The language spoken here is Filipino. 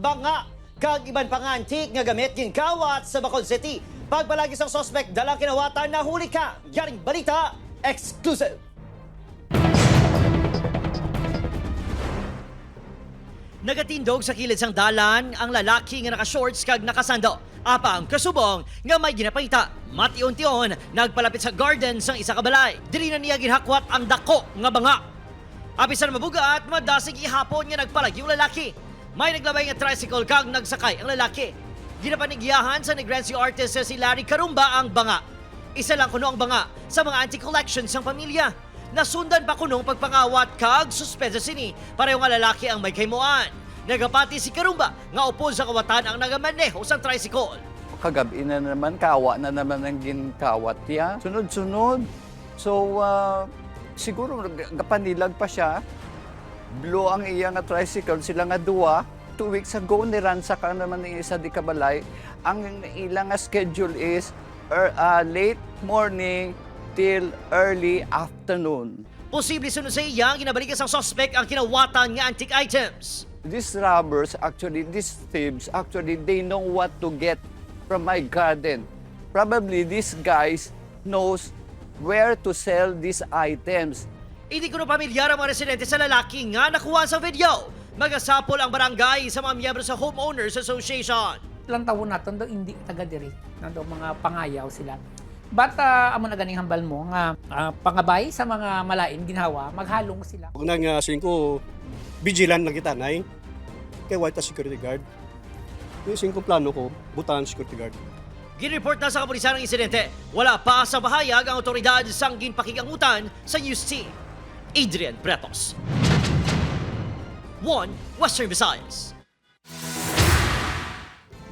banga. Kag iban pang antik nga gamit ginkawat sa Bacolod City. Pagpalagi sa suspect dalang kinawatan na huli ka. Yaring balita, exclusive. Nagatindog sa kilid sang dalan ang lalaki nga naka-shorts kag nakasando. Apang kasubong nga may ginapangita. Matiun-tion nagpalapit sa garden sang isa ka balay. Dili na niya ginhakwat ang dako nga banga. Apisan mabugat, madasig ihapon nga nagpalagi yung lalaki. May naglabay nga tricycle kag nagsakay ang lalaki. Ginapanigiyahan sa Negrencio artist si Larry Carumba ang banga. Isa lang kuno ang banga sa mga anti-collections ng pamilya. Nasundan pa kunong pagpangawat kag suspensa sini pareho nga lalaki ang may kaymuan. Nagapati si Carumba nga upo sa kawatan ang nagamaneho sang tricycle. Kagabi na naman, kawa na naman ang ginkawat niya. Sunod-sunod. So, siguro kapanilag pa siya. Blue ang iya nga tricycle, sila nga duwa. 2 weeks ago, niransa ka naman ng isa di kabalay. Ang ilang nga schedule is late morning till early afternoon. Posible sunod sa iya ang ginabalik ang suspect ang kinawatan nga antique items. These robbers, actually, these thieves, actually, they know what to get from my garden. Probably these guys knows where to sell these items. Hindi ko na pamilyar ang mga residente sa lalaki nga nakuha sa video. Magasapol ang barangay sa mga miyembro sa Homeowners Association. Ilang taon na ito, hindi taga-diri. Nando mga pangayaw sila. But amo na ganing hambal mo nga pangabay sa mga malain ginhawa, maghalong sila. Kung nang ko, vigilant na kita, nay. Kay white security guard. Yung singko plano ko, butaan security guard. Ginreport na sa kapulisan ang insidente. Wala pa sa bahayag ang otoridad sang ginpakigangutan sa News Team. Adrian Bretos. 1 Western Visayas.